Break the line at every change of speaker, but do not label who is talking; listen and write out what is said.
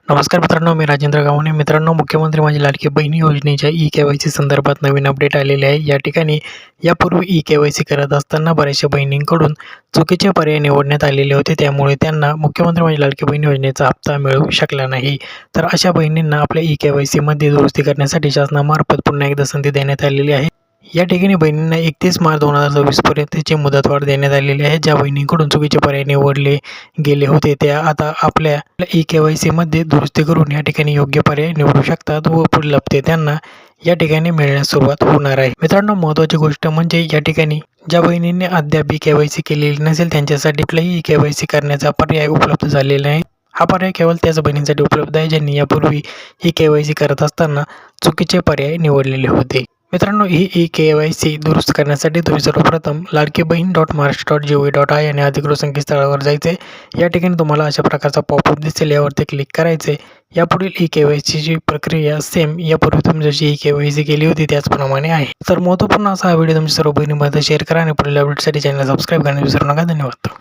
नमस्कार मित्रांनो, मी राजेंद्र गावणे. मित्रांनो, मुख्यमंत्री माझी लाडकी बहीण योजनेच्या ई-के-वाय-सी संदर्भात नवीन अपडेट आलेले आहे. या ठिकाणी यापूर्वी ई-के-वाय-सी करत असताना बऱ्याचशा बहिणींकडून चुकीचे पर्याय निवडण्यात आलेले होते. त्यामुळे त्यांना मुख्यमंत्री माझी लाडकी बहीण योजनेचा हप्ता मिळू शकला नाही. तर अशा बहिणींना आपल्या ई-के-वाय-सीमध्ये दुरुस्ती करण्यासाठी शासनामार्फत पुन्हा एकदा संधी देण्यात आलेली आहे. या ठिकाणी बहिणींना 31 मार्च 2026 पर्यंतची मुदतवाढ देण्यात आलेली आहे. ज्या बहिणींकडून चुकीचे पर्याय निवडले गेले होते त्या आता आपल्या ई-के-वाय-सीमध्ये दुरुस्ती करून या ठिकाणी योग्य पर्याय निवडू शकतात व पुढील हप्ते त्यांना या ठिकाणी मिळण्यास सुरुवात होणार आहे. मित्रांनो, महत्त्वाची गोष्ट म्हणजे या ठिकाणी ज्या बहिणींनी अद्याप ई-के-वाय-सी केलेली नसेल त्यांच्यासाठी कुठलाही ई-के-वाय-सी करण्याचा पर्याय उपलब्ध झालेला नाही. हा पर्याय केवळ त्याच बहिणींसाठी उपलब्ध आहे ज्यांनी यापूर्वी ई-के-वाय-सी करत असताना चुकीचे पर्याय निवडलेले होते. मित्रांनो, ही ई-के-वाय-सी दुरुस्त करण्यासाठी तुम्ही सर्वप्रथम ladkibaheen.महाराष्ट्र.gov.in या अधिकृत संकेतस्थळावर जायचे. या ठिकाणी तुम्हाला अशा प्रकारचा पॉपअप दिसेल, यावरती क्लिक करायचे. यापुढील ई-के-वाय-सीची प्रक्रिया सेम यापूर्वी तुम्ही जशी ई-के-वाय-सी केली होती त्याचप्रमाणे आहे. तर महत्त्वपूर्ण असा हा व्हिडिओ तुमच्या सर्व बहिणींमध्ये शेअर करा आणि पुढील अपडेटसाठी चॅनल सबस्क्राईब करण्यास विसरू नका. धन्यवाद.